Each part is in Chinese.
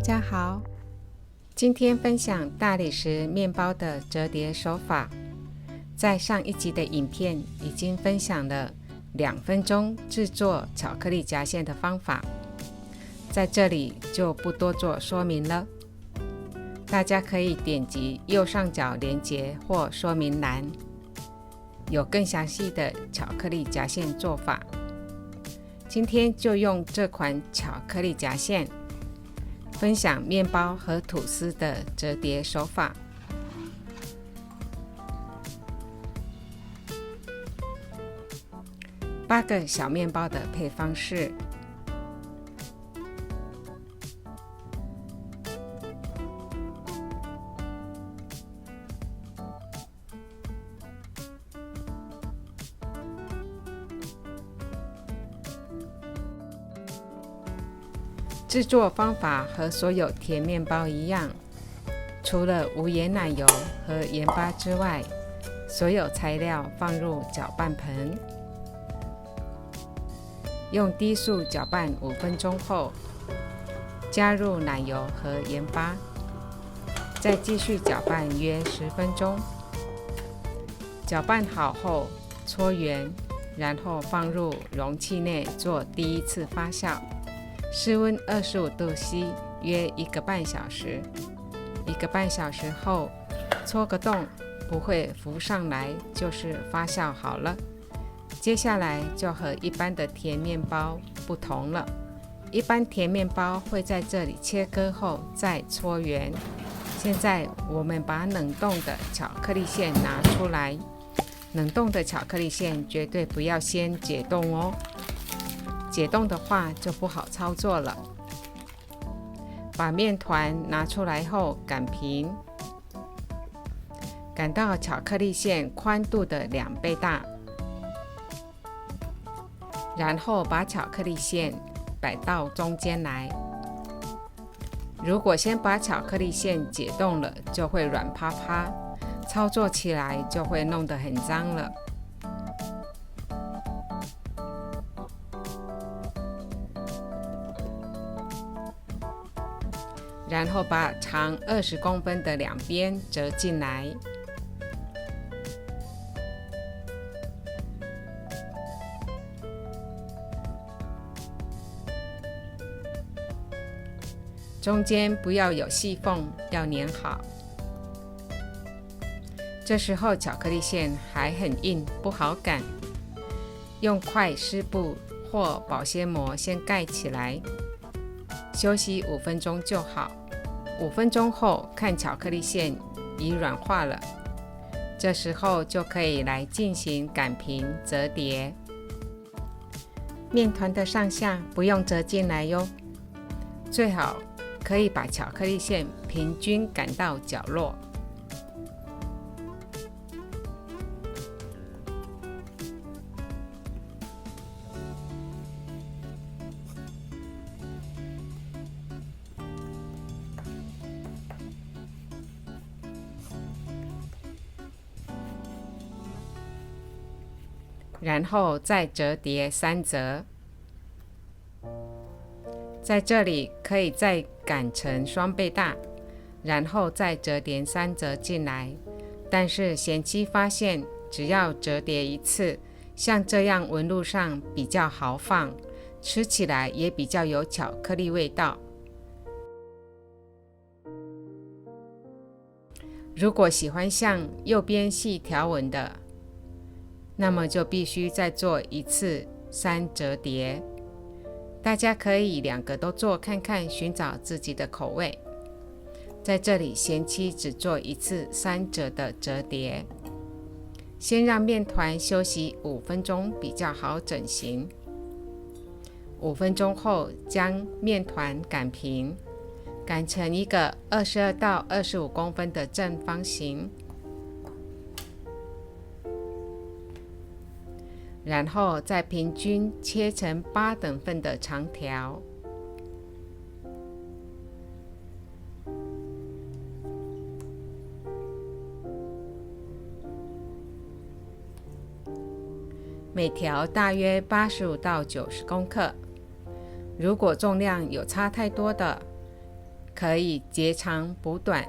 家好，今天分享大理石面包的折叠手法。在上一集的影片已经分享了2分钟制作巧克力夹馅的方法，在这里就不多做说明了。大家可以点击右上角连结或说明栏，有更详细的巧克力夹馅做法。今天就用这款巧克力夹馅分享面包和吐司的折叠手法。8个小面包的配方是：制作方法和所有甜面包一样，除了无盐奶油和盐巴之外，所有材料放入搅拌盆，用低速搅拌5分钟后，加入奶油和盐巴，再继续搅拌约10分钟。搅拌好后搓圆，然后放入容器内做第一次发酵。室温25度C， 约1个半小时。1个半小时后，戳个洞，不会浮上来，就是发酵好了。接下来就和一般的甜面包不同了，一般甜面包会在这里切割后再搓圆。现在我们把冷冻的巧克力馅拿出来，冷冻的巧克力馅绝对不要先解冻哦。解冻的话就不好操作了。把面团拿出来后擀平，擀到巧克力馅宽度的2倍大，然后把巧克力馅摆到中间来。如果先把巧克力馅解冻了，就会软趴趴，操作起来就会弄得很脏了。然后把长20公分的2边折进来，中间不要有细缝，要粘好。这时候巧克力馅还很硬，不好擀，用块湿布或保鲜膜先盖起来，休息5分钟就好。5分钟后看巧克力馅已软化了，这时候就可以来进行擀平折叠。面团的上下不用折进来哟，最好可以把巧克力馅平均擀到角落。然后再折叠3折，在这里可以再擀成双倍大，然后再折叠3折进来。但是贤妻发现，只要折叠1次，像这样纹路上比较豪放，吃起来也比较有巧克力味道。如果喜欢像右边细条纹的，那么就必须再做1次3折叠。大家可以2个都做看看，寻找自己的口味。在这里贤妻只做1次3折的折叠，先让面团休息5分钟，比较好整形。5分钟后将面团擀平，擀成一个22到25公分的正方形，然后再平均切成8等份的长条。每条大约85到90公克。如果重量有差太多的，可以截长补短。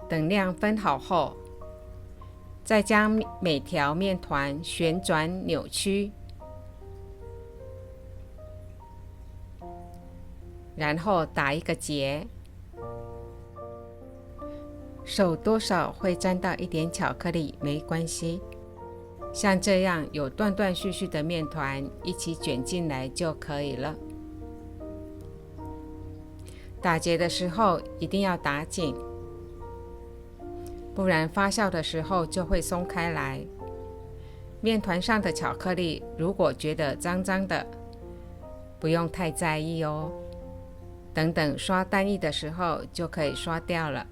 等量分好后，再将每条面团旋转扭曲，然后打一个结，手多少会沾到一点巧克力没关系，像这样有断断续续的面团一起卷进来就可以了。打结的时候一定要打紧，不然发酵的时候就会松开来。面团上的巧克力如果觉得脏脏的，不用太在意哦，等等刷蛋液的时候就可以刷掉了。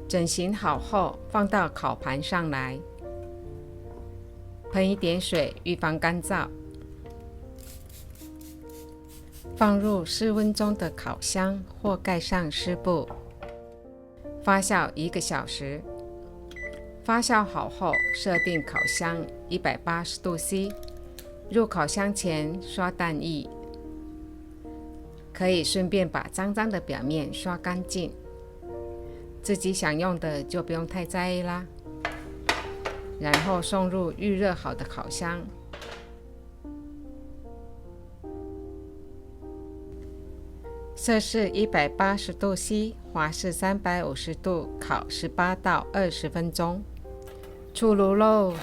整形好后，放到烤盘上来，喷一点水预防干燥，放入室温中的烤箱或盖上湿布，发酵1个小时。发酵好后，设定烤箱180度 C， 入烤箱前刷蛋液，可以顺便把脏脏的表面刷干净。自己想用的就不用太在意啦。然后送入预热好的烤箱，摄氏180度 C， 华氏350度烤18到20分钟。出炉喽，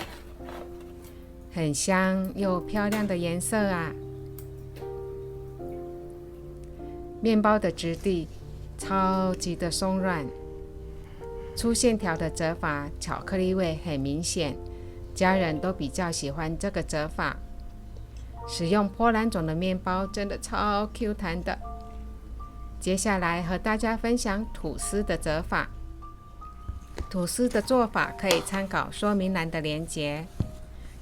很香又漂亮的颜色啊！面包的质地超级的松软，粗线条的折法，巧克力味很明显，家人都比较喜欢这个折法。使用波兰种的面包真的超 Q 弹的。接下来和大家分享吐司的折法。吐司的做法可以参考说明栏的连结。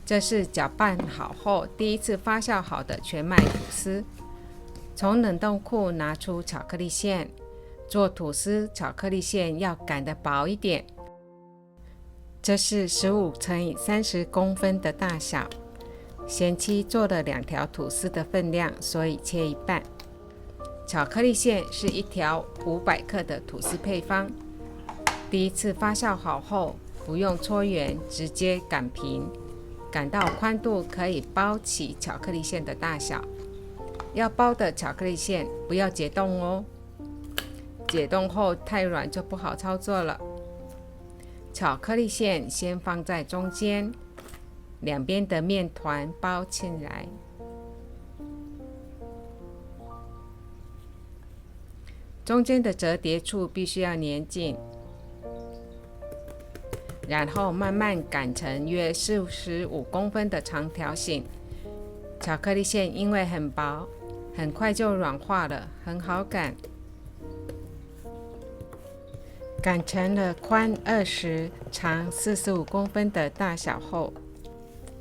这是搅拌好后第一次发酵好的全麦吐司。从冷冻库拿出巧克力馅，做吐司巧克力馅要擀得薄一点。这是15乘以30公分的大小。贤妻做了2条吐司的分量，所以切一半。巧克力馅是1条500克的吐司配方。第一次发酵好后，不用搓圆，直接擀平，擀到宽度可以包起巧克力馅的大小。要包的巧克力馅不要解冻哦，解冻后太软就不好操作了。巧克力馅先放在中间，两边的面团包起来。中间的折叠处必须要粘紧，然后慢慢擀成约45公分的长条形。巧克力馅因为很薄，很快就软化了，很好擀。擀成了宽20、长45公分的大小后，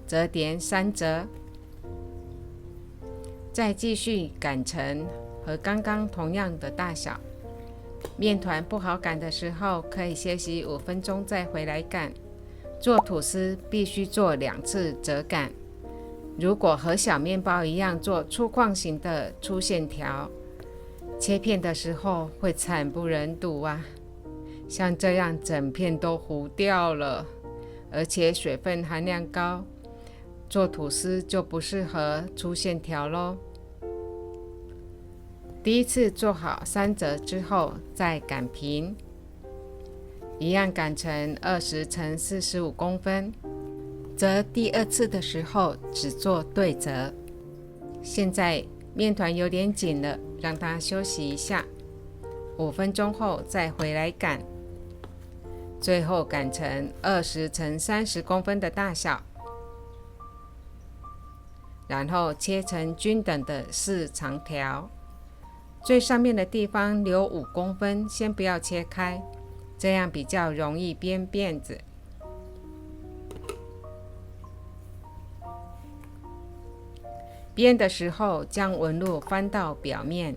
折叠3折，再继续擀成和刚刚同样的大小。面团不好擀的时候，可以歇息5分钟再回来擀。做吐司必须做2次折擀。如果和小面包一样做粗犷型的粗线条，切片的时候会惨不忍睹啊！像这样整片都糊掉了，而且水分含量高，做吐司就不适合粗线条咯。第一次做好3折之后再擀平，一样擀成20乘45公分。折第2次的时候只做对折。现在面团有点紧了，让它休息一下，5分钟后再回来擀。最后擀成20乘30公分的大小。然后切成均等的4长条，最上面的地方留5公分，先不要切开，这样比较容易编辫子。编的时候将纹路翻到表面，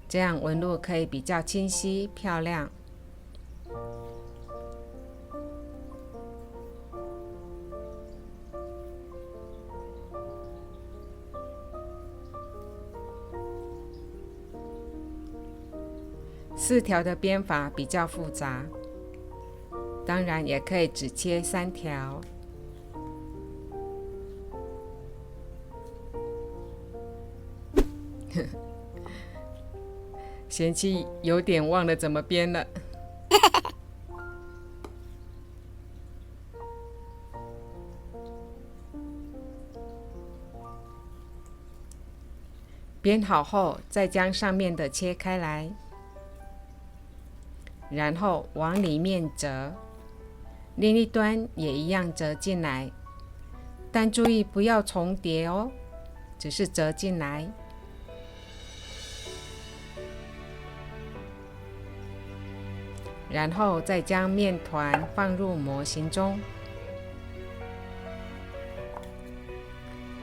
这样纹路可以比较清晰漂亮。4条的编法比较复杂，当然也可以只切3条。贤妻有点忘了怎么编了。编好后，再将上面的切开来，然后往里面折，另一端也一样折进来，但注意不要重叠哦，只是折进来。然后再将面团放入模型中，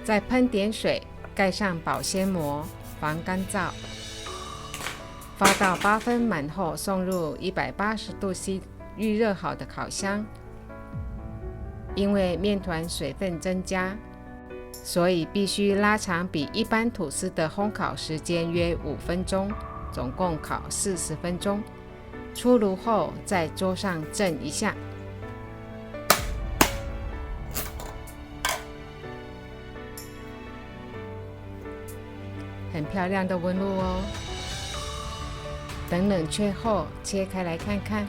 再喷点水，盖上保鲜膜，防干燥。发到8分满后，送入180度 C 预热好的烤箱。因为面团水分增加，所以必须拉长比一般吐司的烘烤时间约5分钟，总共烤40分钟。出炉后，在桌上震一下，很漂亮的纹路哦。等冷却后，切开来看看。